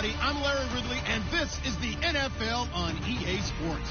everybody. I'm Larry Ridley, and this is the NFL on EA Sports.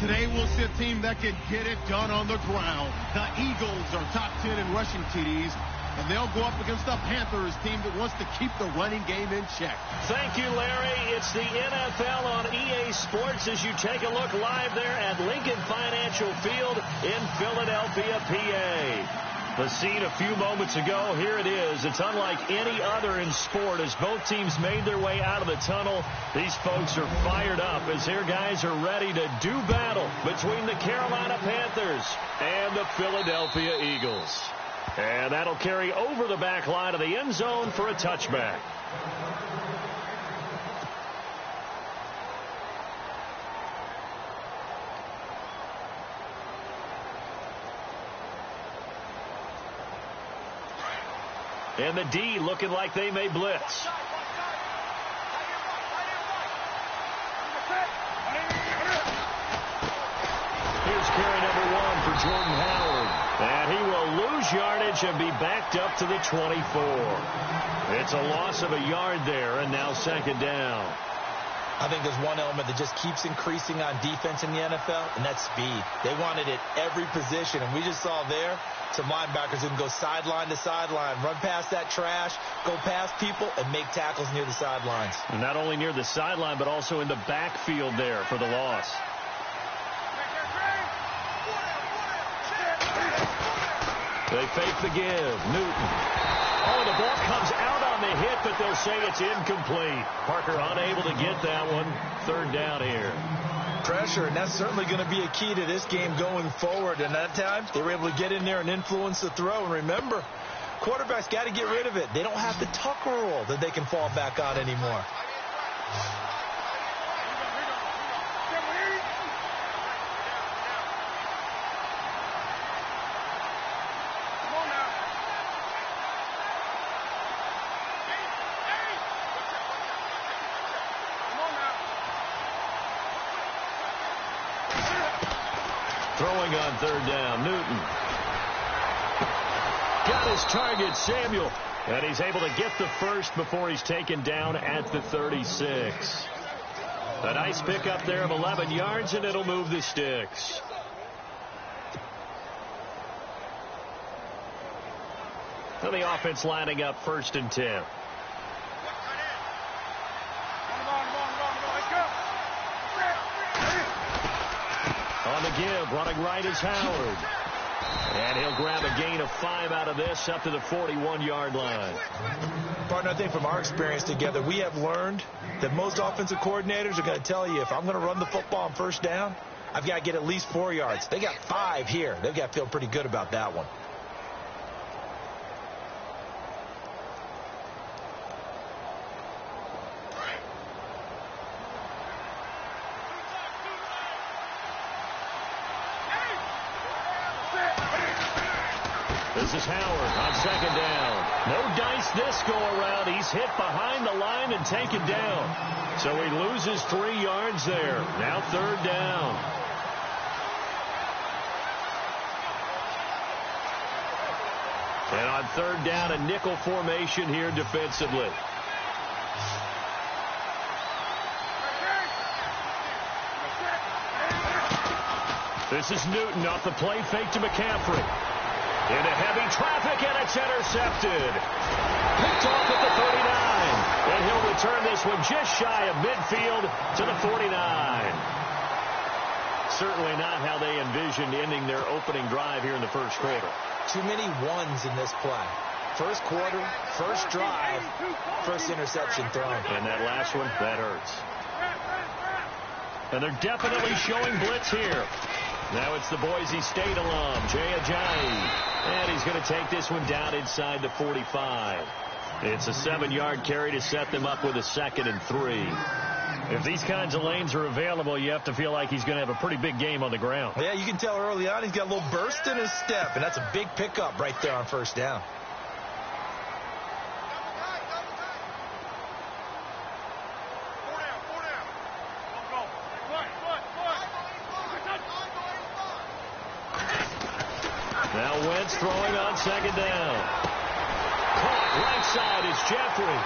Today, we'll see a team that can get it done on the ground. The Eagles are top 10 in rushing TDs, and they'll go up against the Panthers team that wants to keep the running game in check. Thank you, Larry. It's the NFL on EA Sports as you take a look live there at Lincoln Financial Field in Philadelphia, PA. The scene a few moments ago, here it is. It's unlike any other in sport as both teams made their way out of the tunnel. These folks are fired up as their guys are ready to do battle between the Carolina Panthers and the Philadelphia Eagles. And that'll carry over the back line of the end zone for a touchback. And the D looking like they may blitz. Here's carry number 1 for Jordan Howard. And he will lose yardage and be backed up to the 24. It's a loss of a yard there, and now second down. I think there's one element that just keeps increasing on defense in the NFL, and that's speed. They want it at every position, and we just saw there some linebackers who can go sideline to sideline, run past that trash, go past people, and make tackles near the sidelines. And not only near the sideline, but also in the backfield there for the loss. They fake the give. Newton. Oh, the ball comes out on the hit, but they'll say it's incomplete. Parker unable to get that one. Third down here. Pressure, and that's certainly going to be a key to this game going forward. And that time, they were able to get in there and influence the throw. And remember, quarterbacks got to get rid of it. They don't have the tuck rule that they can fall back on anymore. Throwing on third down, Newton. Got his target, Samuel. And he's able to get the first before he's taken down at the 36. A nice pickup there of 11 yards, and it'll move the sticks. And the offense lining up 1st and 10. On the give, running right is Howard. And he'll grab a gain of 5 out of this up to the 41-yard line. Partner, I think from our experience together, we have learned that most offensive coordinators are going to tell you if I'm going to run the football on first down, I've got to get at least 4 yards. They got 5 here. They've got to feel pretty good about that one. This is Howard on second down. No dice this go-around. He's hit behind the line and taken down. So he loses 3 yards there. Now third down. And on third down, a nickel formation here defensively. This is Newton off the play fake to McCaffrey. Into heavy traffic, and it's intercepted. Picked off at the 39. And he'll return this one just shy of midfield to the 49. Certainly not how they envisioned ending their opening drive here in the first quarter. Too many ones in this play. First quarter, first drive, first interception thrown. And that last one, that hurts. And they're definitely showing blitz here. Now it's the Boise State alum, Jay Ajayi. And he's going to take this one down inside the 45. It's a 7-yard carry to set them up with a 2nd and 3. If these kinds of lanes are available, you have to feel like he's going to have a pretty big game on the ground. Yeah, you can tell early on he's got a little burst in his step, and that's a big pickup right there on first down. Now Wentz throwing on second down. Caught right side is Jeffrey.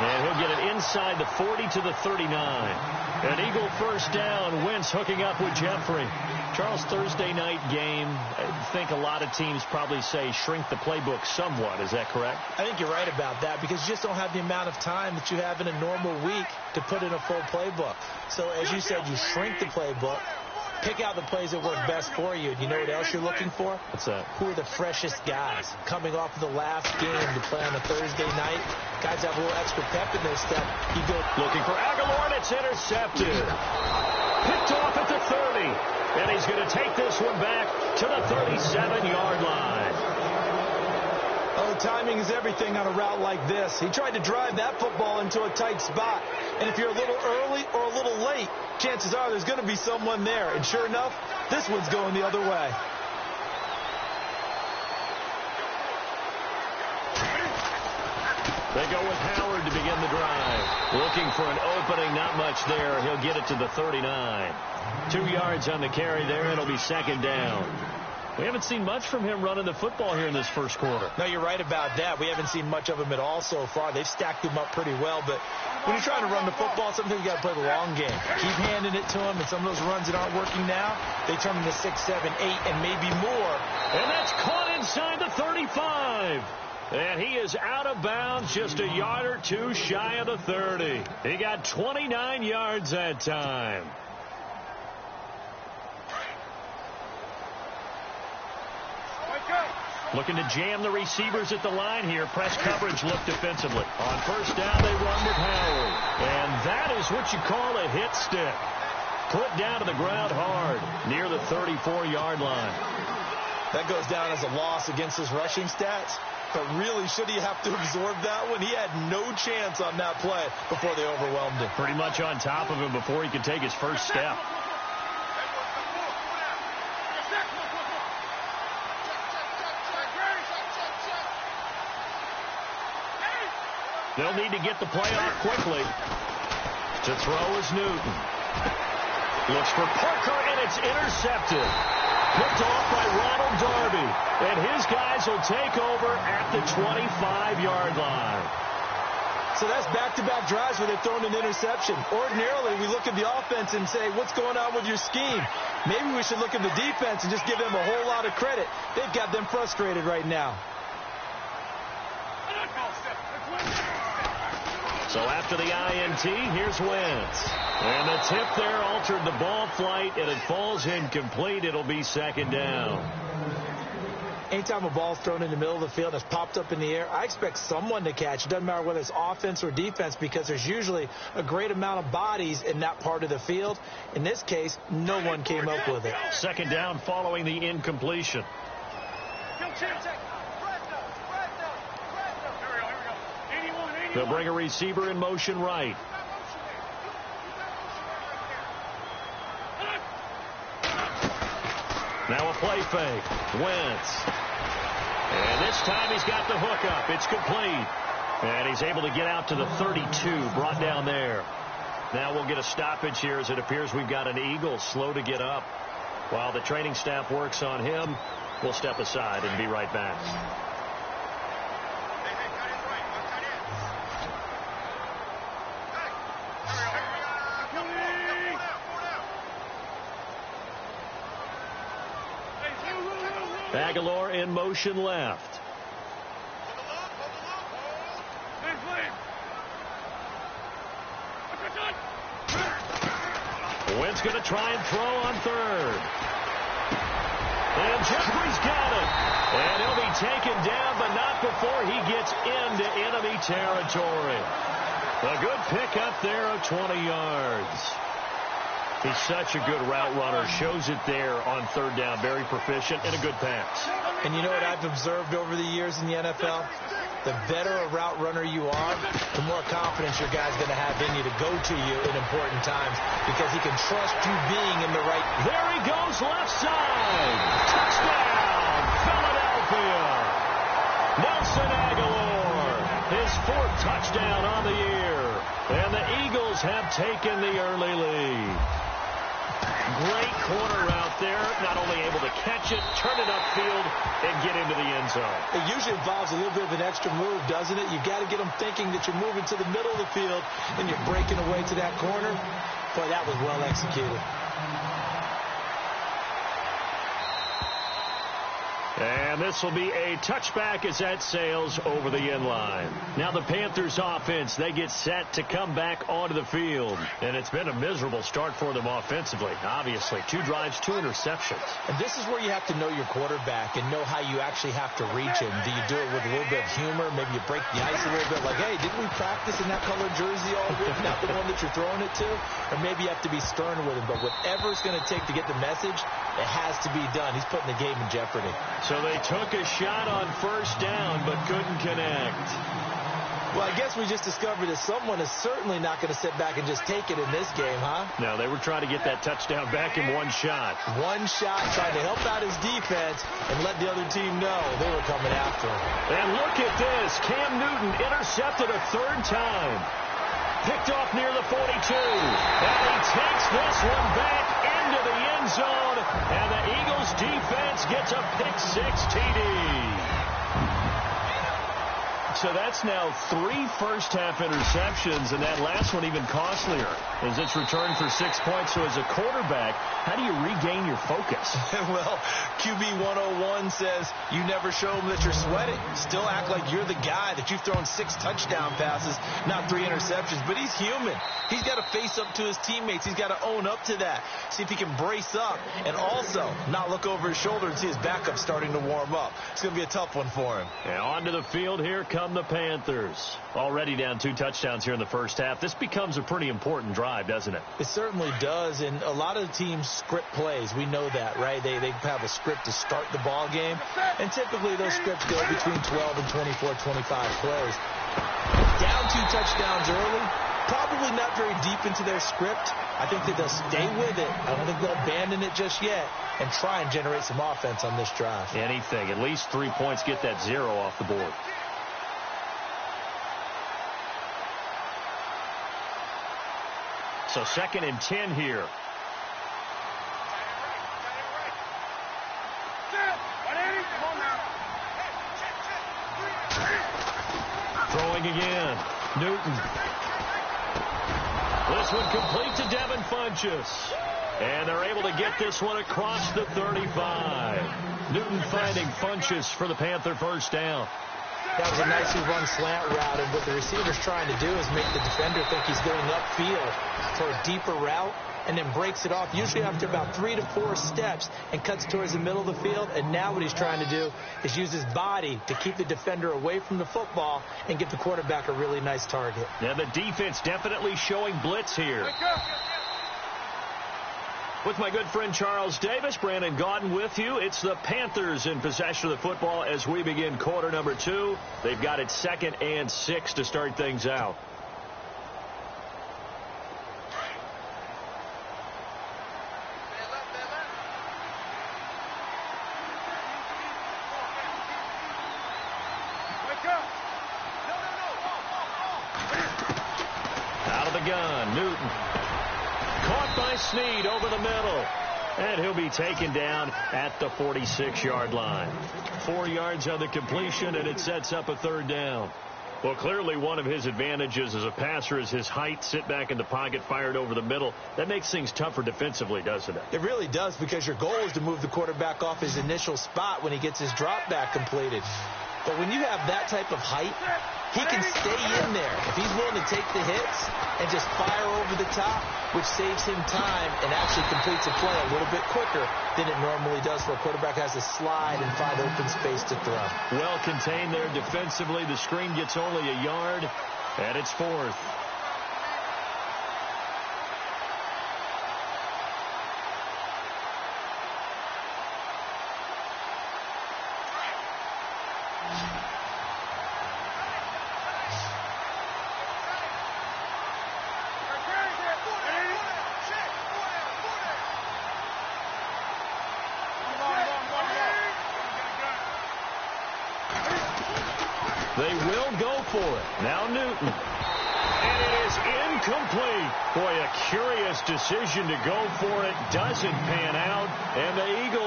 And he'll get it inside the 40 to the 39. An Eagle first down. Wentz hooking up with Jeffrey. Charles, Thursday night game, I think a lot of teams probably say shrink the playbook somewhat. Is that correct? I think you're right about that because you just don't have the amount of time that you have in a normal week to put in a full playbook. So, as you said, you shrink the playbook. Pick out the plays that work best for you. And you know what else you're looking for? What's that? Who are the freshest guys coming off of the last game to play on a Thursday night? Guys have a little extra pep in their step. You go looking for Aguilar, and it's intercepted. Picked off at the 30. And he's going to take this one back to the 37-yard line. Oh, timing is everything on a route like this. He tried to drive that football into a tight spot. And if you're a little early or a little late, chances are there's going to be someone there. And sure enough, this one's going the other way. They go with Howard to begin the drive. Looking for an opening, not much there. He'll get it to the 39. 2 yards on the carry there. It'll be second down. We haven't seen much from him running the football here in this first quarter. No, you're right about that. We haven't seen much of him at all so far. They've stacked him up pretty well. But when you're trying to run the football, sometimes you got to play the long game. Keep handing it to him, and some of those runs that aren't working now, they turn into 6, 7, 8, and maybe more. And that's caught inside the 35. And he is out of bounds, just a yard or two shy of the 30. He got 29 yards that time. Looking to jam the receivers at the line here. Press coverage look defensively. On first down, they run with Howard. And that is what you call a hit stick. Put down to the ground hard near the 34-yard line. That goes down as a loss against his rushing stats. But really, should he have to absorb that one? He had no chance on that play before they overwhelmed him. Pretty much on top of him before he could take his first step. They'll need to get the play off quickly. To throw is Newton. Looks for Parker, and it's intercepted. Picked off by Ronald Darby. And his guys will take over at the 25-yard line. So that's back-to-back drives where they've thrown an interception. Ordinarily, we look at the offense and say, what's going on with your scheme? Maybe we should look at the defense and just give them a whole lot of credit. They've got them frustrated right now. So after the INT, here's Wentz. And the tip there altered the ball flight, and it falls incomplete. It'll be second down. Anytime a ball's thrown in the middle of the field and it's popped up in the air, I expect someone to catch. It doesn't matter whether it's offense or defense because there's usually a great amount of bodies in that part of the field. In this case, no one came up with it. Second down following the incompletion. They'll bring a receiver in motion right. Now a play fake. Wentz. And this time he's got the hook up. It's complete. And he's able to get out to the 32. Brought down there. Now we'll get a stoppage here as it appears we've got an Eagle slow to get up. While the training staff works on him, we'll step aside and be right back. Aguilar in motion left. Wentz going to try and throw on third. And Jeffrey's got it. And he'll be taken down, but not before he gets into enemy territory. A good pickup there of 20 yards. He's such a good route runner. Shows it there on third down. Very proficient and a good pass. And you know what I've observed over the years in the NFL? The better a route runner you are, the more confidence your guy's going to have in you to go to you in important times because he can trust you being in the right. There he goes, left side. Touchdown, Philadelphia. Nelson Aguilar, his 4th touchdown on the year. And the Eagles have taken the early lead. Great corner route there, not only able to catch it, turn it upfield, and get into the end zone. It usually involves a little bit of an extra move, doesn't it? You've got to get them thinking that you're moving to the middle of the field and you're breaking away to that corner. Boy, that was well executed. And this will be a touchback as that sails over the end line. Now the Panthers offense, they get set to come back onto the field. And it's been a miserable start for them offensively. Obviously, 2 drives, 2 interceptions. And this is where you have to know your quarterback and know how you actually have to reach him. Do you do it with a little bit of humor? Maybe you break the ice a little bit like, hey, didn't we practice in that colored jersey all week, not the one that you're throwing it to? Or maybe you have to be stern with him. But whatever it's going to take to get the message, it has to be done. He's putting the game in jeopardy. So they took a shot on first down, but couldn't connect. Well, I guess we just discovered that someone is certainly not going to sit back and just take it in this game, huh? No, they were trying to get that touchdown back in one shot. One shot, trying to help out his defense and let the other team know they were coming after him. And look at this. Cam Newton intercepted a 3rd time. Picked off near the 42. And he takes this one back into the end zone. And the Eagles defense gets a pick-6 TD. So that's now 3 first-half interceptions, and that last one even costlier as it's returned for 6 points. So as a quarterback, how do you regain your focus? Well, QB 101 says you never show them that you're sweating. Still act like you're the guy, that you've thrown 6 touchdown passes, not 3 interceptions. But he's human. He's got to face up to his teammates. He's got to own up to that. See if he can brace up and also not look over his shoulder and see his backup starting to warm up. It's going to be a tough one for him. And onto the field here come the Panthers. Already down 2 touchdowns here in the first half. This becomes a pretty important drive, doesn't it? It certainly does, and a lot of teams script plays. We know that, right? They have a script to start the ball game, and typically those scripts go between 12 and 24, 25 plays. Down 2 touchdowns early, probably not very deep into their script. I think that they'll stay with it. I don't think they'll abandon it just yet and try and generate some offense on this drive. Anything. At least 3 points, get that 0 off the board. So 2nd and 10 here. Throwing again. Newton. This one complete to Devin Funchess. And they're able to get this one across the 35. Newton finding Funchess for the Panther first down. That was a nicely run slant route, and what the receiver's trying to do is make the defender think he's going upfield for a deeper route, and then breaks it off, usually after about 3 to 4 steps, and cuts towards the middle of the field. And now what he's trying to do is use his body to keep the defender away from the football and give the quarterback a really nice target. Yeah, the defense definitely showing blitz here. With my good friend Charles Davis, Brandon Gaudin with you. It's the Panthers in possession of the football as we begin quarter number 2. They've got it 2nd and 6 to start things out. Out of the gun, Newton. Caught by Snead over the middle. And he'll be taken down at the 46-yard line. 4 yards on the completion, and it sets up a 3rd down. Well, clearly one of his advantages as a passer is his height. Sit back in the pocket, fired over the middle. That makes things tougher defensively, doesn't it? It really does, because your goal is to move the quarterback off his initial spot when he gets his drop back completed. But when you have that type of height, he can stay in there. If he's willing to take the hits and just fire over the top, which saves him time and actually completes a play a little bit quicker than it normally does, for a quarterback has to slide and find open space to throw. Well contained there defensively. The screen gets only a yard, and it's 4th. They will go for it. Now Newton. And it is incomplete. Boy, a curious decision to go for it. Doesn't pan out. And the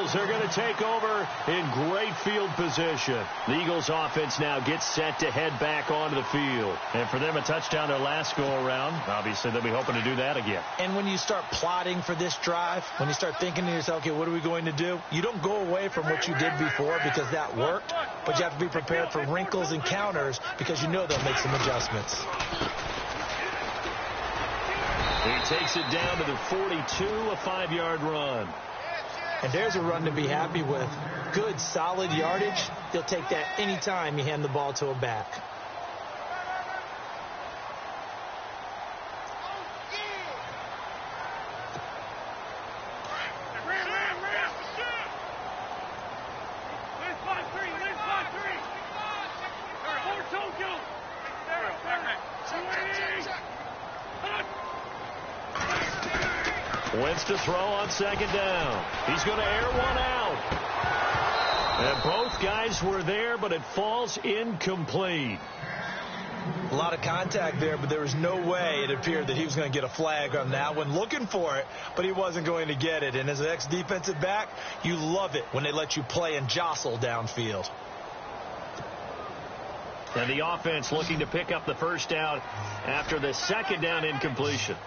Eagles are going to take over in great field position. The Eagles offense now gets set to head back onto the field. And for them, a touchdown their last go-around. Obviously, they'll be hoping to do that again. And when you start plotting for this drive, when you start thinking to yourself, okay, what are we going to do? You don't go away from what you did before because that worked, but you have to be prepared for wrinkles and counters because you know they'll make some adjustments. He takes it down to the 42, a 5-yard run. And there's a run to be happy with. Good, solid yardage. They'll take that anytime you hand the ball to a back. Wentz to throw on second down. He's going to air one out. And both guys were there, but it falls incomplete. A lot of contact there, but there was no way it appeared that he was going to get a flag on that one. Looking for it, but he wasn't going to get it. And as an ex-defensive back, you love it when they let you play and jostle downfield. And the offense looking to pick up the first down after the second down incompletion.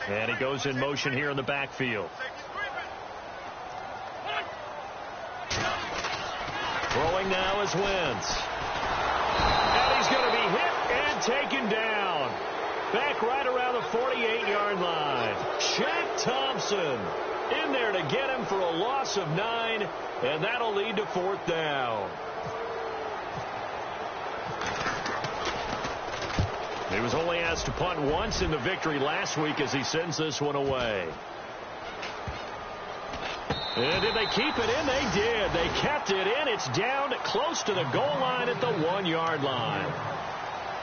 And he goes in motion here in the backfield. Throwing now is Wentz. And he's going to be hit and taken down. Back right around the 48-yard line. Shaq Thompson in there to get him for a loss of 9, and that'll lead to fourth down. He was only asked to punt once in the victory last week as he sends this one away. And did they keep it in? They did. They kept it in. It's down close to the goal line at the 1-yard line.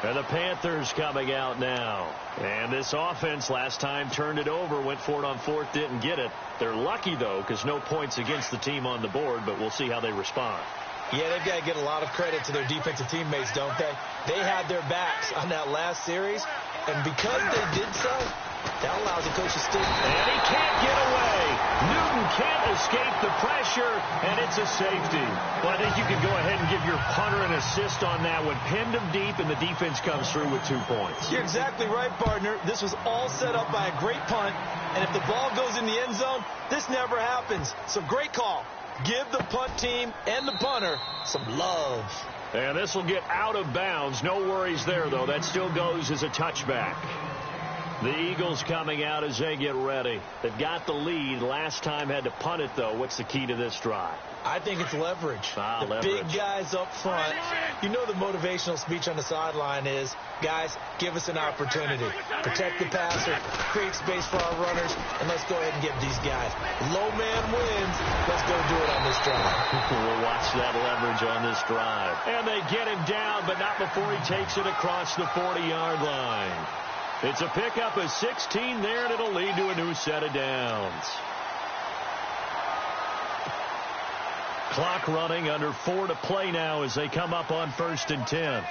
And the Panthers coming out now. And this offense last time turned it over, went for it on fourth, didn't get it. They're lucky, though, because no points against the team on the board, but we'll see how they respond. Yeah, they've got to get a lot of credit to their defensive teammates, don't they? They had their backs on that last series, and because they did so, that allows the coach to stick. And he can't get away. Newton can't escape the pressure, and it's a safety. Well, I think you can go ahead and give your punter an assist on that one. Pinned him deep, and the defense comes through with 2 points. You're exactly right, partner. This was all set up by a great punt, and if the ball goes in the end zone, this never happens. So great call. Give the punt team and the punter some love. And this will get out of bounds. No worries there, though. That still goes as a touchback. The Eagles coming out as they get ready. They've got the lead. Last time had to punt it, though. What's the key to this drive? I think it's leverage. The big guys up front. You know the motivational speech on the sideline is, guys, give us an opportunity. Protect the passer, create space for our runners, and let's go ahead and give these guys. Low man wins. Let's go do it on this drive. We'll watch that leverage on this drive. And they get him down, but not before he takes it across the 40-yard line. It's a pickup of 16 there, and it'll lead to a new set of downs. Clock running, under 4 to play now as they come up on 1st and 10.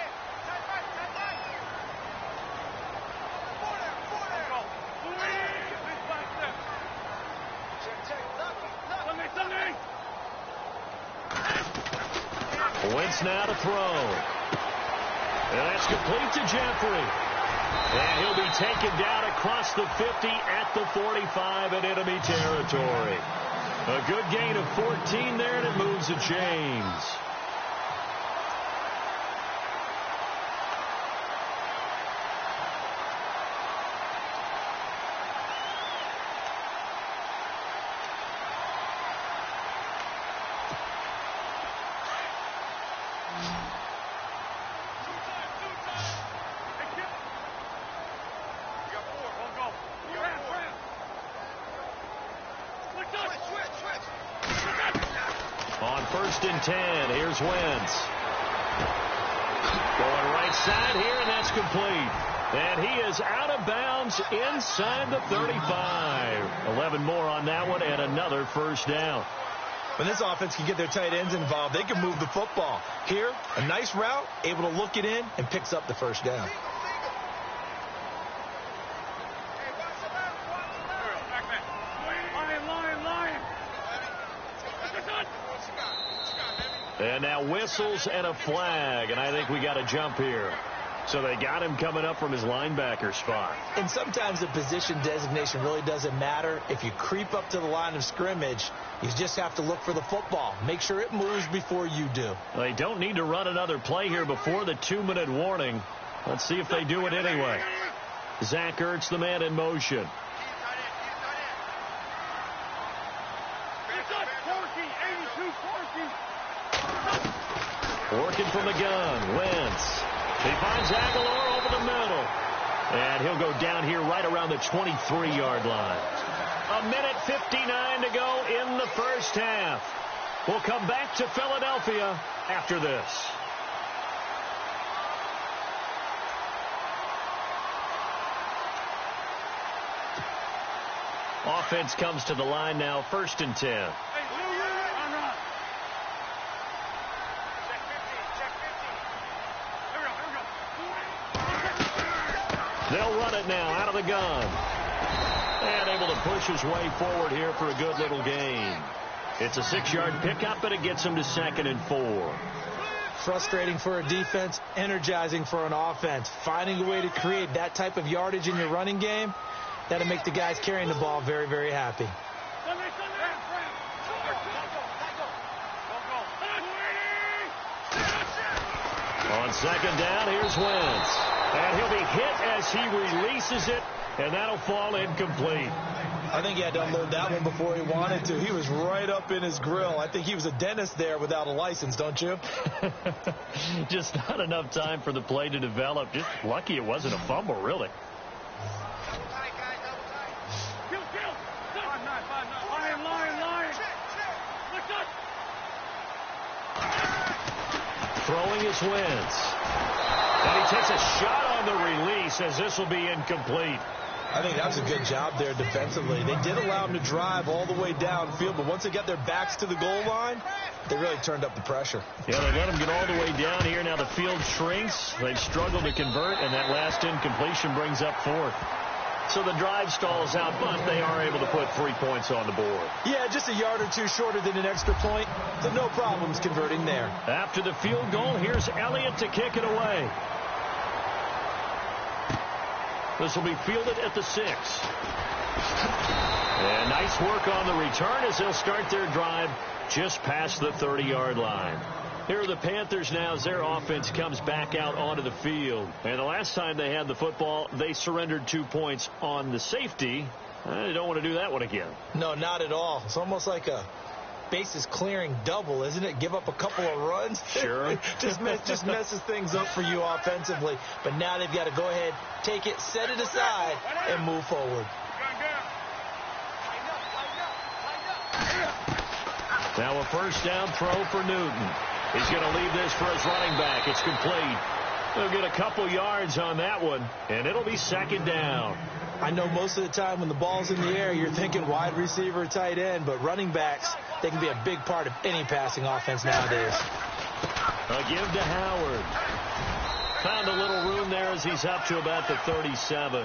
Wentz now to throw. And that's complete to Jeffrey. And he'll be taken down across the 50 at the 45 in enemy territory. A good gain of 14 there, and it moves the chains. On 1st and 10, here's Wentz. Going right side here, and that's complete. And he is out of bounds inside the 35. 11 more on that one, and another first down. When this offense can get their tight ends involved, they can move the football. Here, a nice route, able to look it in, and picks up the first down. And now whistles and a flag, and I think we got a jump here. So they got him coming up from his linebacker spot. And sometimes the position designation really doesn't matter. If you creep up to the line of scrimmage, you just have to look for the football. Make sure it moves before you do. They don't need to run another play here before the 2-minute warning. Let's see if they do it anyway. Zach Ertz, the man in motion. Working from the gun, Wentz. He finds Aguilar over the middle. And he'll go down here right around the 23-yard line. 1:59 to go in the first half. We'll come back to Philadelphia after this. Offense comes to the line now, 1st and 10. They'll run it now out of the gun. And able to push his way forward here for a good little gain. It's a 6-yard pickup, and it gets him to 2nd and 4. Frustrating for a defense, energizing for an offense. Finding a way to create that type of yardage in your running game, that'll make the guys carrying the ball very, very happy. On 2nd down, here's Wentz. And he'll be hit as he releases it, and that'll fall incomplete. I think he had to unload that one before he wanted to. He was right up in his grill. I think he was a dentist there without a license, don't you? Just not enough time for the play to develop. Just lucky it wasn't a fumble, really. Throwing is Wentz. And he takes a shot on the release as this will be incomplete. I think that's a good job there defensively. They did allow him to drive all the way downfield, but once they got their backs to the goal line, they really turned up the pressure. Yeah, they let him get all the way down here. Now the field shrinks. They've struggled to convert, and that last incompletion brings up 4th. So the drive stalls out, but they are able to put 3 points on the board. Yeah, just a yard or two shorter than an extra point, so no problems converting there. After the field goal, here's Elliott to kick it away. This will be fielded at the 6. And nice work on the return as they'll start their drive just past the 30-yard line. Here are the Panthers now as their offense comes back out onto the field. And the last time they had the football, they surrendered 2 points on the safety. They don't want to do that one again. No, not at all. It's almost like a bases clearing double, isn't it? Give up a couple of runs. Sure. just messes things up for you offensively. But now they've got to go ahead, take it, set it aside, and move forward. Now a 1st down throw for Newton. He's going to leave this for his running back. It's complete. They'll get a couple yards on that one, and it'll be 2nd down. I know most of the time when the ball's in the air, you're thinking wide receiver, tight end, but running backs, they can be a big part of any passing offense nowadays. A give to Howard. Found a little room there as he's up to about the 37.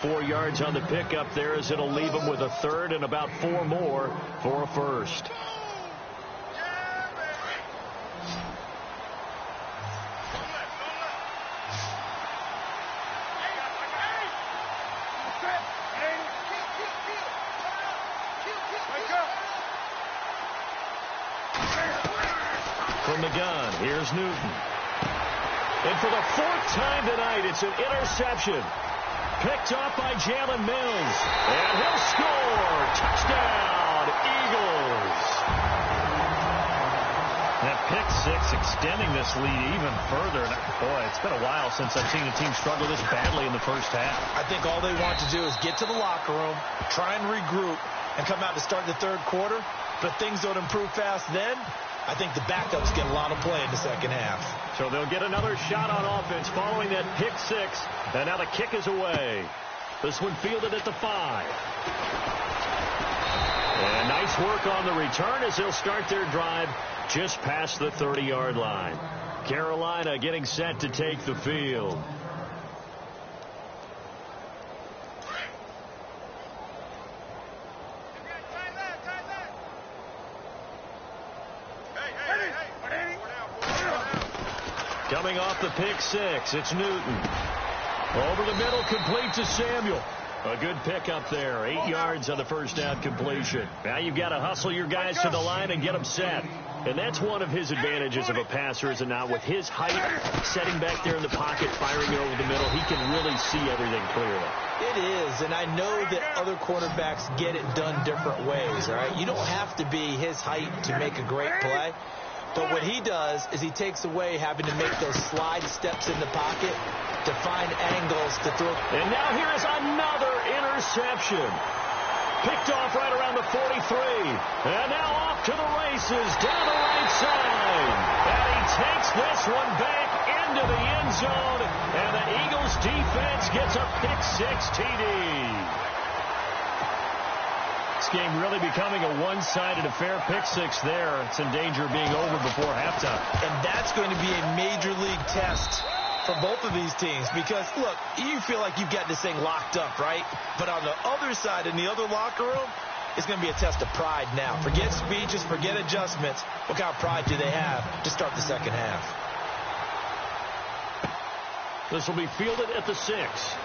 4 yards on the pickup there as it'll leave him with a 3rd and about 4 more for a 1st. From the gun, here's Newton. And for the 4th time tonight, it's an interception. Picked off by Jalen Mills. And he'll score. Touchdown, Eagles. That pick 6 extending this lead even further. And boy, it's been a while since I've seen a team struggle this badly in the first half. I think all they want to do is get to the locker room, try and regroup, and come out to start the 3rd quarter. But if things don't improve fast then, I think the backups get a lot of play in the 2nd half. So they'll get another shot on offense following that pick 6. And now the kick is away. This one fielded at the 5. And nice work on the return as they'll start their drive just past the 30-yard line. Carolina getting set to take the field. Coming off the pick six, it's Newton. Over the middle, complete to Samuel. A good pickup there. 8 yards on the first down completion. Now you've got to hustle your guys to the line and get them set. And that's one of his advantages of a passer, is it not? With his height, setting back there in the pocket, firing it over the middle, he can really see everything clearly. It is, and I know that other quarterbacks get it done different ways, all right? You don't have to be his height to make a great play. But what he does is he takes away having to make those slide steps in the pocket to find angles to throw. And now here is another interception. Picked off right around the 43. And now off to the races down the right side. And he takes this one back into the end zone. And the Eagles defense gets a pick-6 TD. This game really becoming a one-sided affair. Pick-6 there. It's in danger of being over before halftime. And that's going to be a major league test for both of these teams, because, look, you feel like you've got this thing locked up, right? But on the other side, in the other locker room, it's going to be a test of pride now. Forget speeches, forget adjustments. What kind of pride do they have to start the second half? This will be fielded at the 6.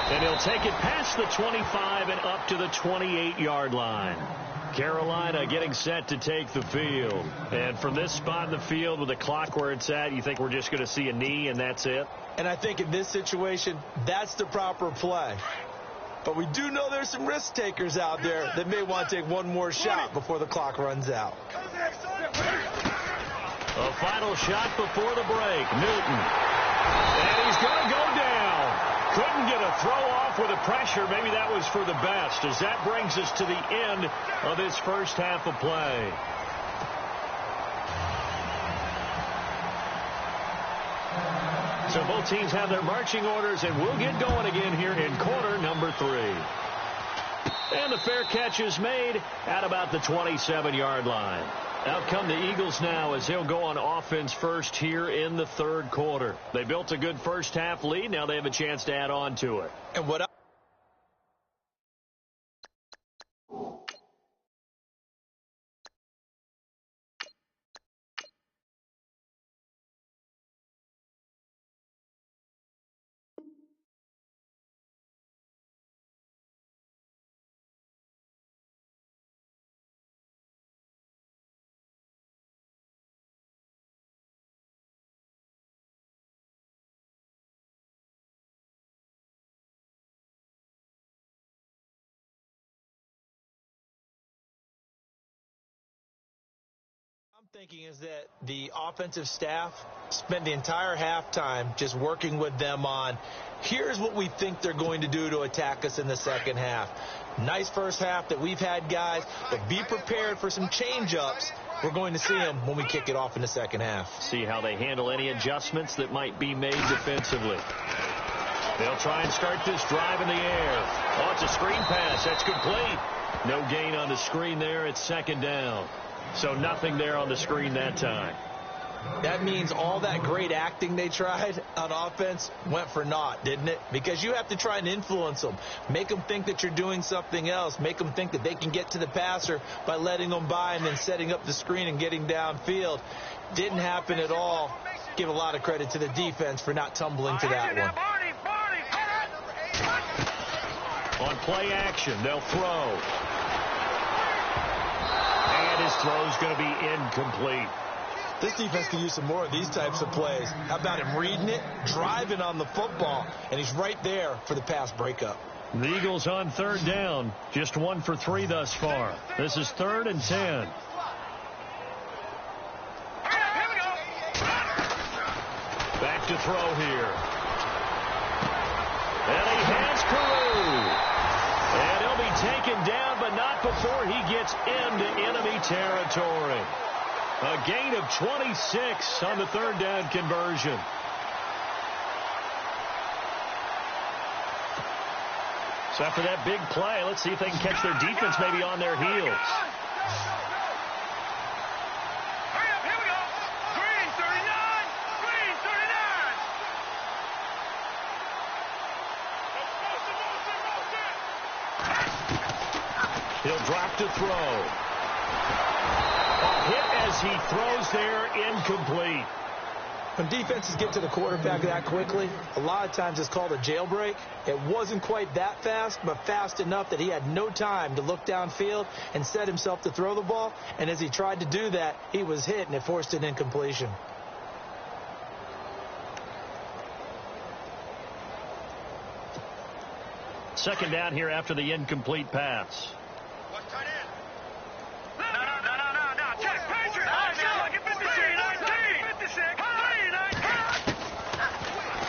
And he'll take it past the 25 and up to the 28-yard line. Carolina getting set to take the field. And from this spot in the field with the clock where it's at, you think we're just going to see a knee and that's it? And I think in this situation, that's the proper play. But we do know there's some risk takers out there that may want to take one more shot before the clock runs out. A final shot before the break. Newton. And he's going to go down. Couldn't get a throw off with the pressure. Maybe that was for the best, as that brings us to the end of this first half of play. So both teams have their marching orders, and we'll get going again here in quarter number 3. And the fair catch is made at about the 27-yard line. Out come the Eagles now as they'll go on offense first here in the third quarter. They built a good first half lead. Now they have a chance to add on to it. And what I'm thinking is that the offensive staff spent the entire halftime just working with them on, here's what we think they're going to do to attack us in the second half. Nice first half that we've had, guys, but be prepared for some change-ups. We're going to see them when we kick it off in the second half. See how they handle any adjustments that might be made defensively. They'll try and start this drive in the air. Oh, it's a screen pass. That's complete. No gain on the screen there. It's second down. So nothing there on the screen that time. That means all that great acting they tried on offense went for naught, didn't it? Because you have to try and influence them. Make them think that you're doing something else. Make them think that they can get to the passer by letting them by and then setting up the screen and getting downfield. Didn't happen at all. Give a lot of credit to the defense for not tumbling to that one. On play action, they'll throw. And his throw's going to be incomplete. This defense can use some more of these types of plays. How about him reading it, driving on the football, and he's right there for the pass breakup. The Eagles on third down, just 1 for 3 thus far. This is 3rd and 10. Back to throw here. And he has Carew. And he'll be taken down, but not before he gets into enemy territory. A gain of 26 on the 3rd down conversion. So after that big play, let's see if they can catch their defense maybe on their heels. Here we go. Green 39. Green 39. He'll drop to throw. A hit as he throws there, incomplete. When defenses get to the quarterback that quickly, a lot of times it's called a jailbreak. It wasn't quite that fast, but fast enough that he had no time to look downfield and set himself to throw the ball. And as he tried to do that, he was hit, and it forced an incompletion. Second down here after the incomplete pass.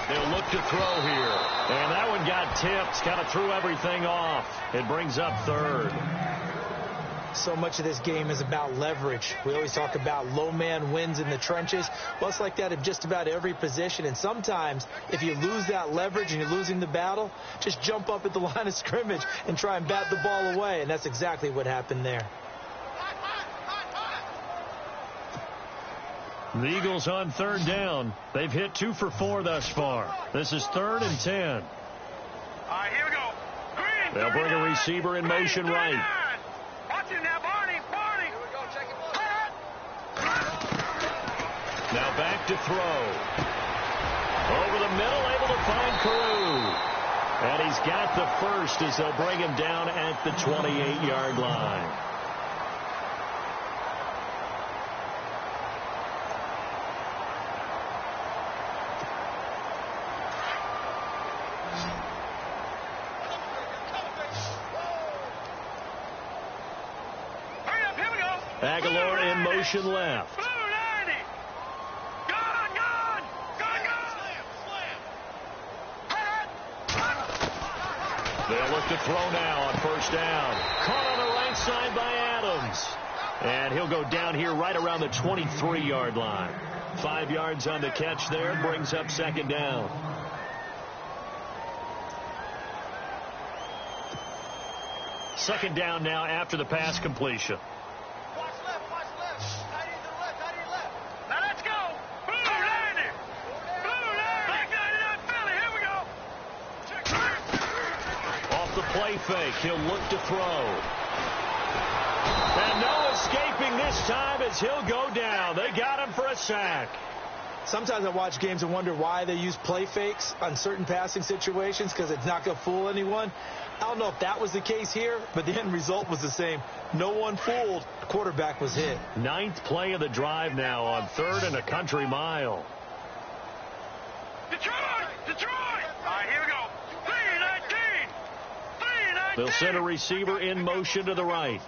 They'll look to throw here. And that one got tipped. Kind of threw everything off. It brings up third. So much of this game is about leverage. We always talk about low man wins in the trenches. Well, it's like that in just about every position. And sometimes, if you lose that leverage and you're losing the battle, just jump up at the line of scrimmage and try and bat the ball away. And that's exactly what happened there. The Eagles on third down. They've hit 2 for 4 thus far. This is 3rd and 10. All right, here we go. Green, they'll bring a receiver in motion right. Watch him now, Barney. Here we go. Check him out. Now back to throw. Over the middle, able to find Carew. And he's got the first as they'll bring him down at the 28-yard line. Aguilar in motion left. Blue 90. Gone. They'll look to throw now on first down. Caught on the right side by Adams. And he'll go down here right around the 23-yard line. 5 yards on the catch there. Brings up second down. Second down now after the pass completion. Play fake. He'll look to throw. And no escaping this time as he'll go down. They got him for a sack. Sometimes I watch games and wonder why they use play fakes on certain passing situations, because it's not going to fool anyone. I don't know if that was the case here, but the end result was the same. No one fooled. The quarterback was hit. 9th play of the drive now on 3rd and a country mile. Detroit! All right, here we go. 319. They'll send a receiver in motion to the right.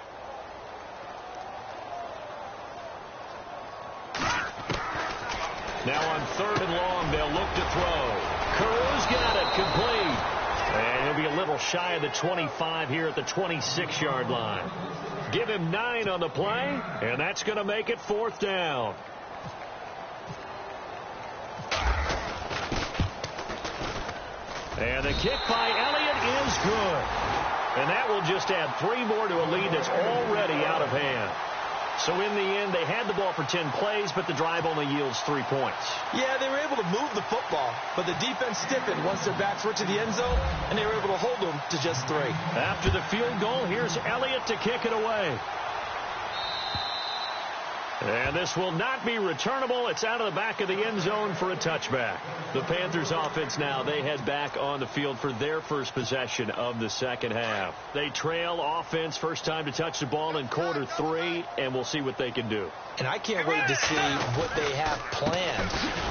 Now on 3rd and long, they'll look to throw. Carew's got it, complete. And he'll be a little shy of the 25 here at the 26-yard line. Give him 9 on the play, and that's going to make it 4th down. And the kick by Elliott is good. And that will just add 3 more to a lead that's already out of hand. So in the end, they had the ball for 10 plays, but the drive only yields 3 points. Yeah, they were able to move the football, but the defense stiffened once their backs were to the end zone, and they were able to hold them to just 3. After the field goal, here's Elliott to kick it away. And this will not be returnable. It's out of the back of the end zone for a touchback. The Panthers offense now, they head back on the field for their first possession of the second half. They trail offense first time to touch the ball in quarter 3, and we'll see what they can do. And I can't wait to see what they have planned,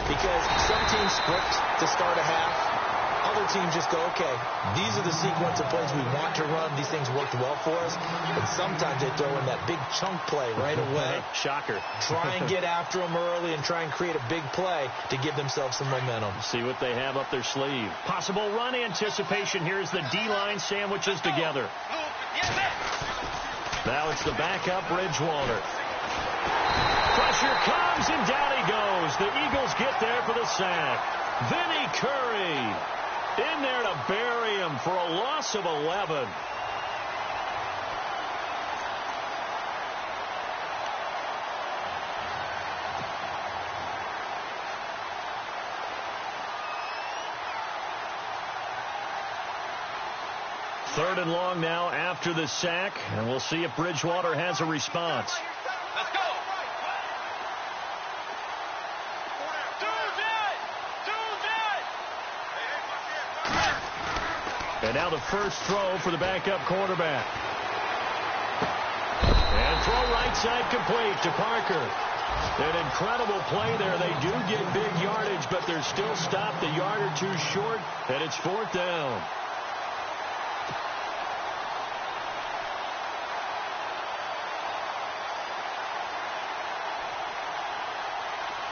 because some teams script to start a half. Other teams just go, okay, these are the sequence of plays we want to run. These things worked well for us. And sometimes they throw in that big chunk play right away. Shocker. Try and get after them early and try and create a big play to give themselves some momentum. See what they have up their sleeve. Possible run anticipation. Here's the D-line sandwiches together. Now it's the backup Bridgewater. Pressure comes, and down he goes. The Eagles get there for the sack. Vinny Curry in there to bury him for a loss of 11. Third and long now after the sack, and we'll see if Bridgewater has a response. Let's go. 2-0. And now the first throw for the backup quarterback. And throw right side complete to Parker. An incredible play there. They do get big yardage, but they're still stopped a yard or two short, and it's 4th down.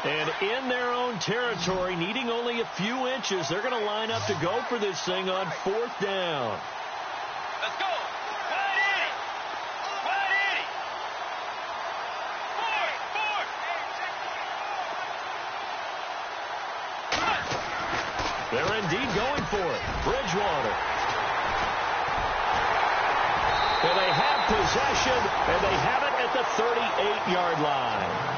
And in their own territory, needing only a few inches, they're going to line up to go for this thing on 4th down. Let's go. They're indeed going for it. Bridgewater. And they have possession, and they have it at the 38-yard line.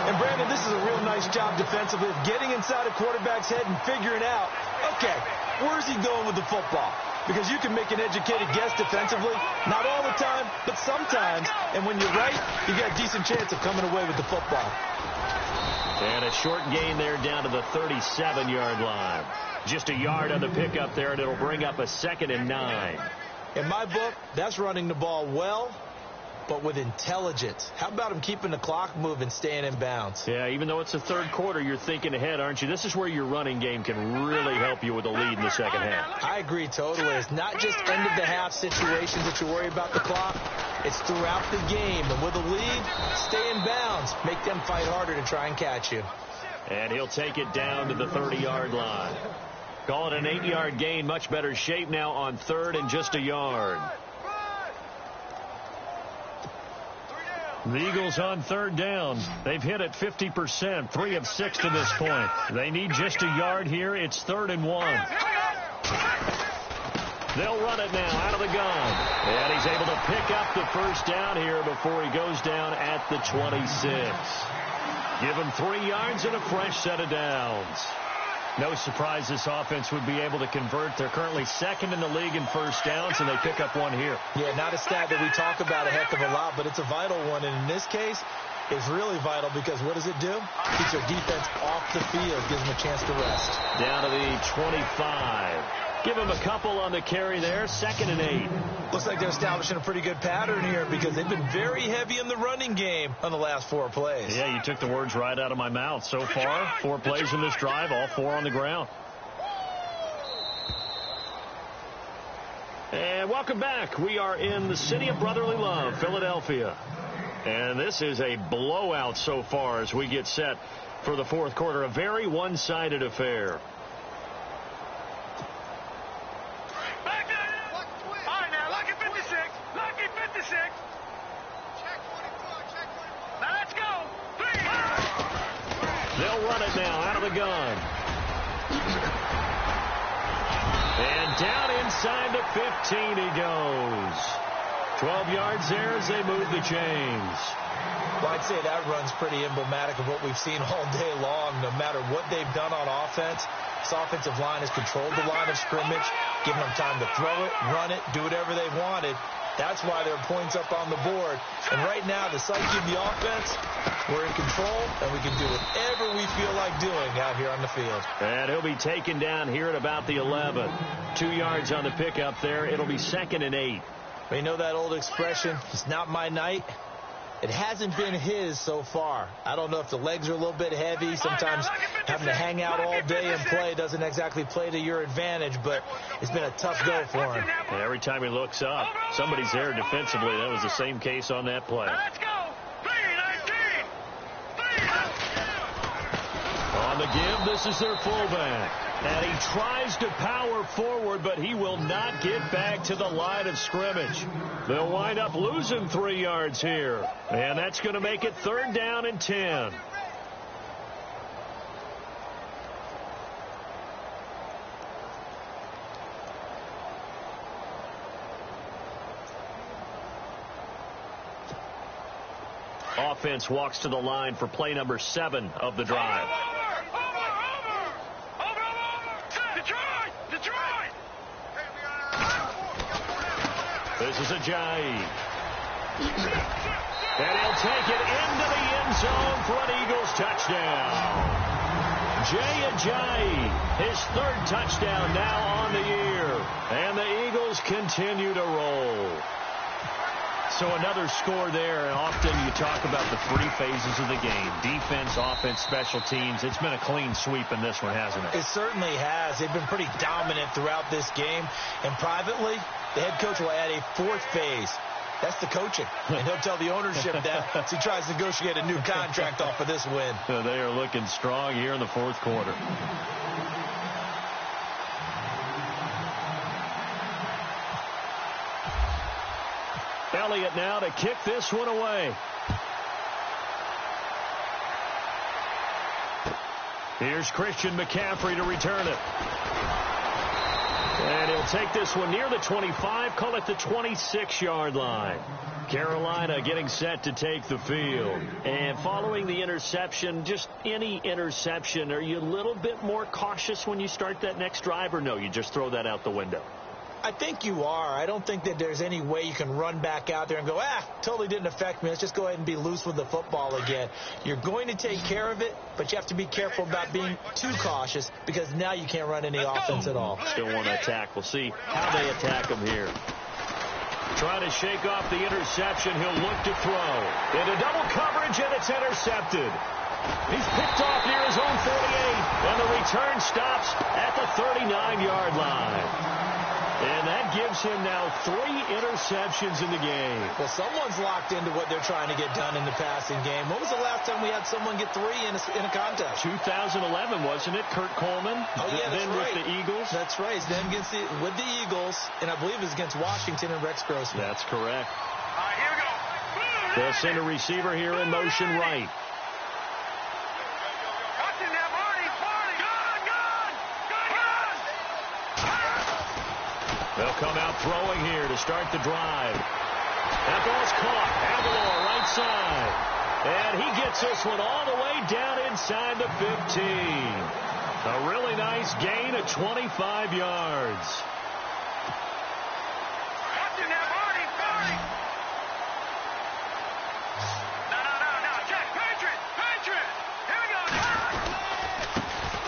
And, Brandon, this is a real nice job defensively of getting inside a quarterback's head and figuring out, okay, where's he going with the football? Because you can make an educated guess defensively, not all the time, but sometimes. And when you're right, you got a decent chance of coming away with the football. And a short gain there down to the 37-yard line. Just a yard on the pickup there, and it'll bring up a 2nd and 9. In my book, that's running the ball well, but with intelligence. How about him keeping the clock moving, staying in bounds? Yeah, even though it's the third quarter, you're thinking ahead, aren't you? This is where your running game can really help you with a lead in the second half. I agree totally. It's not just end-of-the-half situations that you worry about the clock. It's throughout the game. And with a lead, stay in bounds. Make them fight harder to try and catch you. And he'll take it down to the 30-yard line. Call it an 8-yard gain. Much better shape now on 3rd and just a yard. The Eagles on 3rd down. They've hit it 50%, 3 of 6 to this point. They need just a yard here. It's 3rd and 1. They'll run it now out of the gun. And he's able to pick up the first down here before he goes down at the 26. Give him 3 yards and a fresh set of downs. No surprise this offense would be able to convert. They're currently 2nd in the league in first downs, and they pick up one here. Yeah, not a stat that we talk about a heck of a lot, but it's a vital one. And in this case, it's really vital because what does it do? Keeps their defense off the field, gives them a chance to rest. Down to the 25. Give him a couple on the carry there. 2nd and 8. Looks like they're establishing a pretty good pattern here because they've been very heavy in the running game on the last 4 plays. Yeah, you took the words right out of my mouth. So far, 4 plays in this drive, all 4 on the ground. And welcome back. We are in the city of brotherly love, Philadelphia. And this is a blowout so far as we get set for the 4th quarter. A very one-sided affair. They'll run it now out of the gun. And down inside the 15 he goes. 12 yards there as they move the chains. Well, I'd say that run's pretty emblematic of what we've seen all day long. No matter what they've done on offense, this offensive line has controlled the line of scrimmage, given them time to throw it, run it, do whatever they wanted. That's why there are points up on the board. And right now, the psyche of the offense, we're in control, and we can do whatever we feel like doing out here on the field. And he'll be taken down here at about the 11. 2 yards on the pickup there. It'll be 2nd and 8. You know that old expression, it's not my night? It hasn't been his so far. I don't know if the legs are a little bit heavy. Sometimes having to hang out all day and play doesn't exactly play to your advantage, but it's been a tough go for him. And every time he looks up, somebody's there defensively. That was the same case on that play. Let's go. On the give, this is their fullback. And he tries to power forward, but he will not get back to the line of scrimmage. They'll wind up losing 3 yards here. And that's going to make it 3rd down and 10. Offense walks to the line for play number 7 of the drive. This is Ajayi. And he'll take it into the end zone for an Eagles touchdown. Jay Ajayi, his 3rd touchdown now on the year. And the Eagles continue to roll. So another score there, and often you talk about the three phases of the game: defense, offense, special teams. It's been a clean sweep in this one, hasn't it? It certainly has. They've been pretty dominant throughout this game. And privately, the head coach will add a fourth phase. That's the coaching. And he'll tell the ownership that as he tries to negotiate a new contract off of this win. So they are looking strong here in the fourth quarter. Elliott now to kick this one away. Here's Christian McCaffrey to return it. And he'll take this one near the 25, call it the 26-yard line. Carolina getting set to take the field. And following the interception, just any interception, are you a little bit more cautious when you start that next drive, or no, you just throw that out the window? I think you are. I don't think that there's any way you can run back out there and go, totally didn't affect me. Let's just go ahead and be loose with the football again. You're going to take care of it, but you have to be careful about being too cautious because now you can't run any offense at all. Still want to attack. We'll see how they attack him here. Trying to shake off the interception. He'll look to throw. Into double coverage, and it's intercepted. He's picked off near his own 48, and the return stops at the 39-yard line. And that gives him now 3 interceptions in the game. Well, someone's locked into what they're trying to get done in the passing game. When was the last time we had someone get 3 in a contest? 2011, wasn't it? Kurt Coleman. Oh, yeah, that's then right. With the Eagles. That's right. Then with the Eagles, and I believe it was against Washington and Rex Grossman. That's correct. All right, here we go. They'll send a receiver here in motion right. They'll come out throwing here to start the drive. That ball's caught. Aguilar right side. And he gets this one all the way down inside the 15. A really nice gain of 25 yards.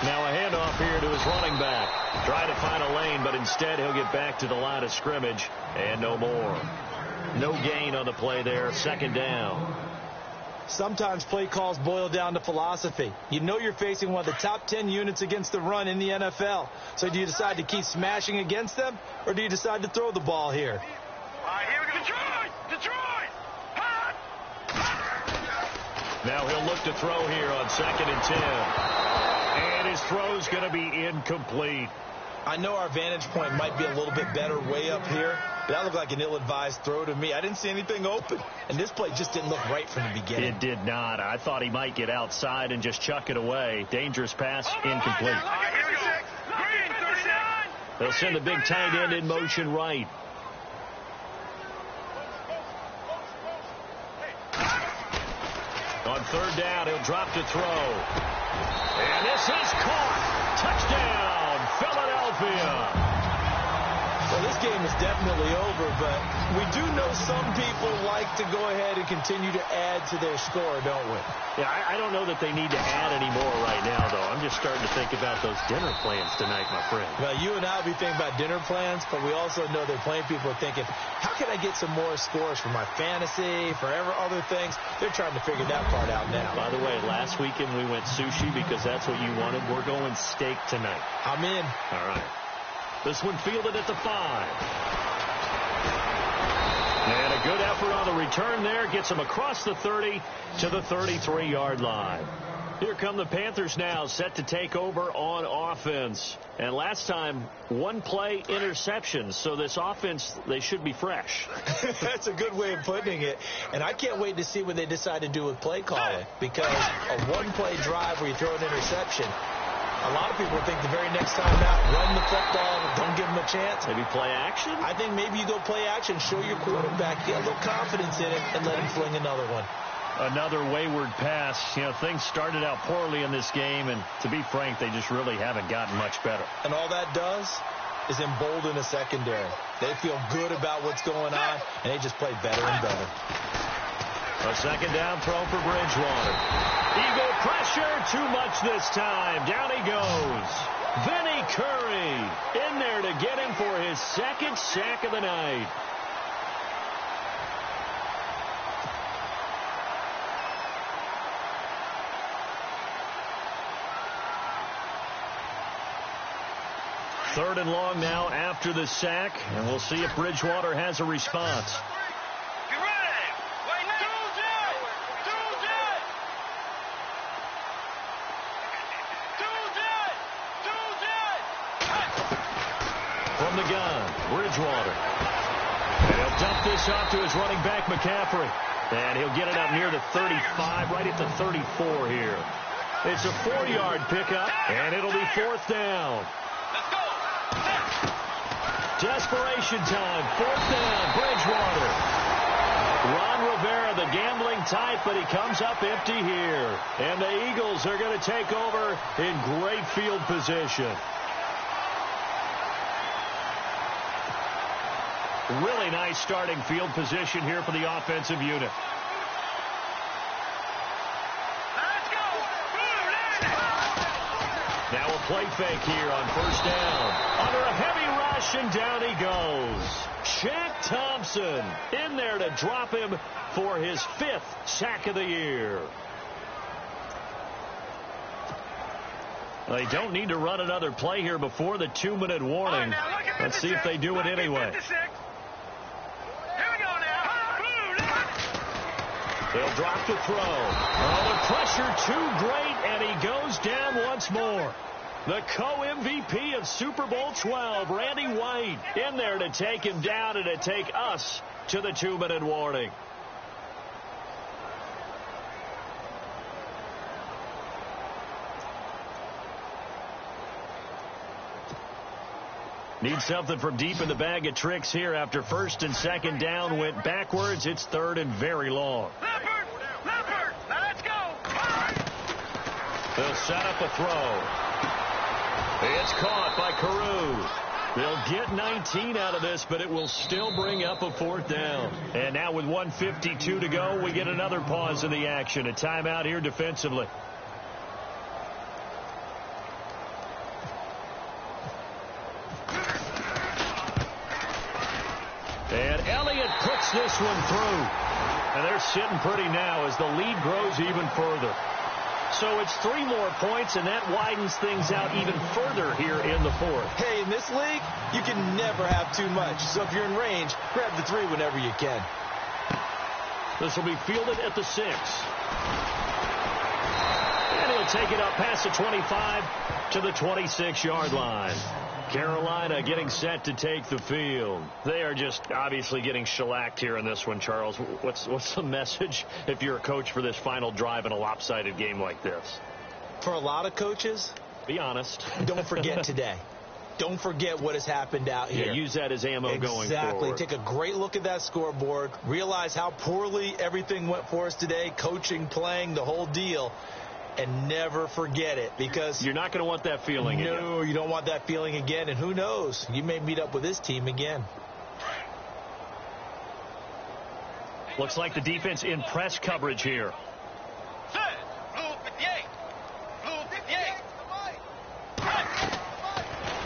Now a handoff here to his running back. Trying to find a lane, but instead he'll get back to the line of scrimmage. And no more. No gain on the play there. Second down. Sometimes play calls boil down to philosophy. You know you're facing one of the top 10 units against the run in the NFL. So do you decide to keep smashing against them, or do you decide to throw the ball here? All right, here we go. Detroit! Now he'll look to throw here on 2nd and 10. And his throw's going to be incomplete. I know our vantage point might be a little bit better way up here, but that looked like an ill-advised throw to me. I didn't see anything open, and this play just didn't look right from the beginning. It did not. I thought he might get outside and just chuck it away. Dangerous pass, incomplete. They'll send the big tight end in motion right. On 3rd down, he'll drop to throw. And this is caught. Touchdown, Philadelphia. Well, this game is definitely over, but we do know some people like to go ahead and continue to add to their score, don't we? Yeah, I don't know that they need to add any more right now, though. I'm just starting to think about those dinner plans tonight, my friend. Well, you and I will be thinking about dinner plans, but we also know that plenty of people are thinking, how can I get some more scores for my fantasy, for other things? They're trying to figure that part out now. By the way, last weekend we went sushi because that's what you wanted. We're going steak tonight. I'm in. All right. This one fielded at the 5. And a good effort on the return there. Gets him across the 30 to the 33-yard line. Here come the Panthers now, set to take over on offense. And last time, 1 play interceptions. So this offense, they should be fresh. That's a good way of putting it. And I can't wait to see what they decide to do with play calling. Because a 1-play drive where you throw an interception, a lot of people think the very next time out, run the football, don't give them a chance. Maybe play action? I think maybe you go play action, show your quarterback, get a little confidence in it, and let him fling another one. Another wayward pass. You know, things started out poorly in this game, and to be frank, they just really haven't gotten much better. And all that does is embolden a secondary. They feel good about what's going on, and they just play better and better. A 2nd down throw for Bridgewater. Eagle pressure, too much this time. Down he goes. Vinny Curry in there to get him for his second sack of the night. Third and long now after the sack, and we'll see if Bridgewater has a response. From the gun, Bridgewater. And he'll dump this off to his running back, McCaffrey. And he'll get it up near the 35, right at the 34 here. It's a 4-yard pickup, and it'll be fourth down. Desperation time, fourth down, Bridgewater. Ron Rivera, the gambling type, but he comes up empty here. And the Eagles are going to take over in great field position. Really nice starting field position here for the offensive unit. Now a play fake here on first down. Under a heavy rush, and down he goes. Shaq Thompson in there to drop him for his 5th sack of the year. They don't need to run another play here before the 2-minute warning. Let's see if they do it anyway. They'll drop to throw. Oh, the pressure too great, and he goes down once more. The co-MVP of Super Bowl 12, Randy White, in there to take him down and to take us to the 2-minute warning. Need something from deep in the bag of tricks here after first and second down went backwards. It's third and very long. Leopard, let's go. They'll set up a throw. It's caught by Carew. They'll get 19 out of this, but it will still bring up a fourth down. And now with 1:52 to go, we get another pause in the action. A timeout here defensively. And Elliott puts this one through. And they're sitting pretty now as the lead grows even further. So it's 3 more points, and that widens things out even further here in the fourth. Hey, in this league, you can never have too much. So if you're in range, grab the 3 whenever you can. This will be fielded at the 6. And he'll take it up past the 25 to the 26-yard line. Carolina getting set to take the field. They are just obviously getting shellacked here in this one, Charles. What's the message if you're a coach for this final drive in a lopsided game like this? For a lot of coaches, be honest. Don't forget today. Don't forget what has happened out here. Yeah, use that as ammo going forward. Exactly. Take a great look at that scoreboard. Realize how poorly everything went for us today. Coaching, playing, the whole deal. And never forget it, because you're not going to want that feeling again. No, you don't want that feeling again. And who knows? You may meet up with this team again. Looks like the defense in press coverage here.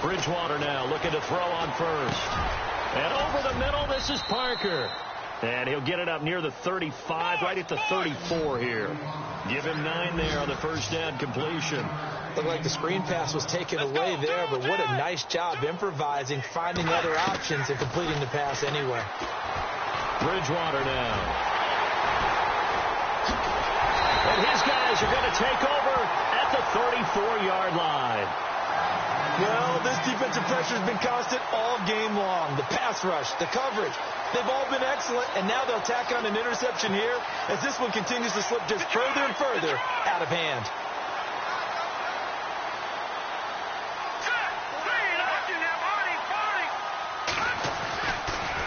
Bridgewater now looking to throw on first. And over the middle, this is Parker. And he'll get it up near the 35, right at the 34 here. Give him 9 there on the first down completion. Looked like the screen pass was taken away there, but what a nice job improvising, finding other options, and completing the pass anyway. Bridgewater now. And his guys are going to take over at the 34-yard line. Well, this defensive pressure has been constant all game long. The pass rush, the coverage, they've all been excellent, and now they'll tack on an interception here as this one continues to slip just further and further out of hand.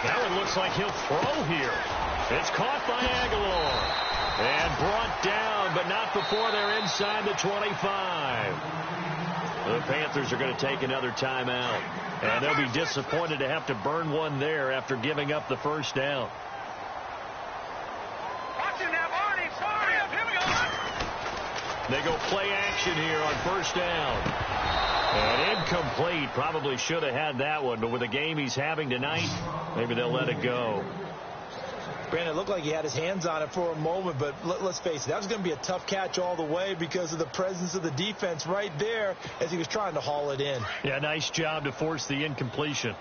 Now it looks like he'll throw here. It's caught by Aguilar and brought down, but not before they're inside the 25. The Panthers are going to take another timeout, and they'll be disappointed to have to burn one there after giving up the first down. They go play action here on first down. And incomplete. Probably should have had that one, but with the game he's having tonight, maybe they'll let it go. Brandon, it looked like he had his hands on it for a moment, but let's face it, that was going to be a tough catch all the way because of the presence of the defense right there as he was trying to haul it in. Yeah, nice job to force the incompletion.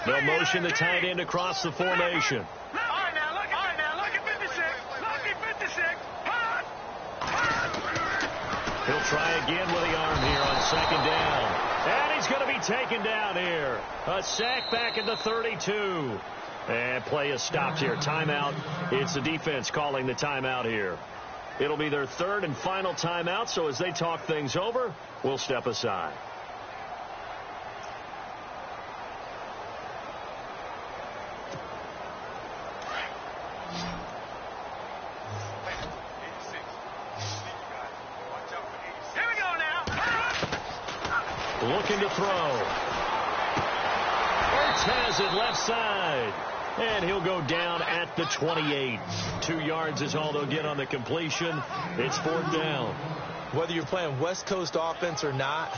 They'll motion the tight end across the formation. All right, now, look at 56. Look at 56. He'll try again with the arm here on second down. And he's going to be taken down here. A sack back at the 32. And play is stopped here. Timeout. It's the defense calling the timeout here. It'll be their third and final timeout, so as they talk things over, we'll step aside. Looking to throw. Ertz has it left side. And he'll go down at the 28. 2 yards is all they'll get on the completion. It's fourth down. Whether you're playing West Coast offense or not,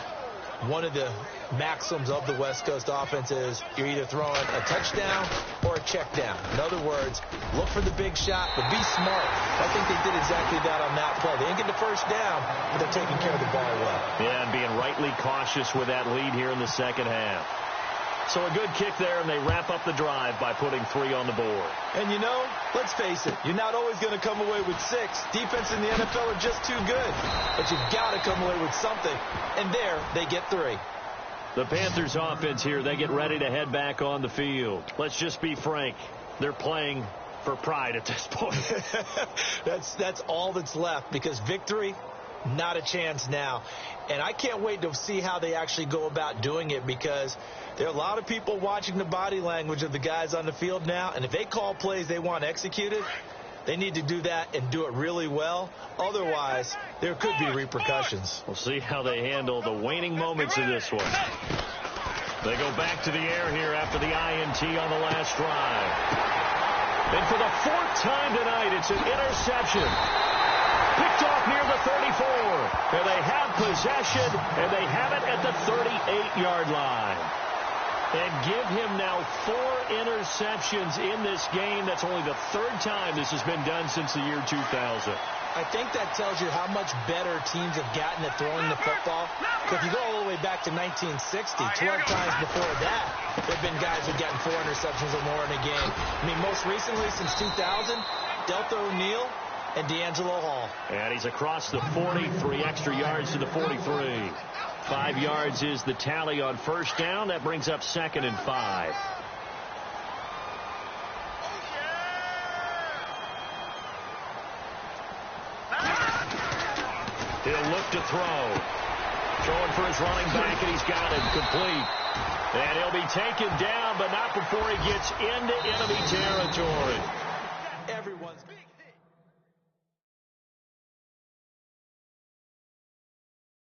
one of the maxims of the West Coast offense is you're either throwing a touchdown or a check down. In other words, look for the big shot, but be smart. I think they did exactly that on that play. They didn't get the first down, but they're taking care of the ball well. Yeah, and being rightly cautious with that lead here in the second half. So a good kick there, and they wrap up the drive by putting 3 on the board. And you know, let's face it, you're not always going to come away with 6. Defense in the NFL are just too good. But you've got to come away with something. And there, they get 3. The Panthers offense here, they get ready to head back on the field. Let's just be frank. They're playing for pride at this point. That's all that's left, because victory, not a chance now. And I can't wait to see how they actually go about doing it, because there are a lot of people watching the body language of the guys on the field now, and if they call plays they want executed, they need to do that and do it really well. Otherwise, there could be repercussions. We'll see how they handle the waning moments of this one. They go back to the air here after the INT on the last drive. And for the 4th time tonight, it's an interception. Picked off near the 34. And they have possession, and they have it at the 38-yard line. And give him now 4 interceptions in this game. That's only the 3rd time this has been done since the year 2000. I think that tells you how much better teams have gotten at throwing the football. If you go all the way back to 1960, 12 times before that, there have been guys who've gotten 4 interceptions or more in a game. I mean, most recently since 2000, Delta O'Neal and D'Angelo Hall. And he's across the 40, 3 extra yards to the 43. 5 yards is the tally on first down. That brings up 2nd and 5. He'll look to throw. Throwing for his running back, and he's got it complete. And he'll be taken down, but not before he gets into enemy territory.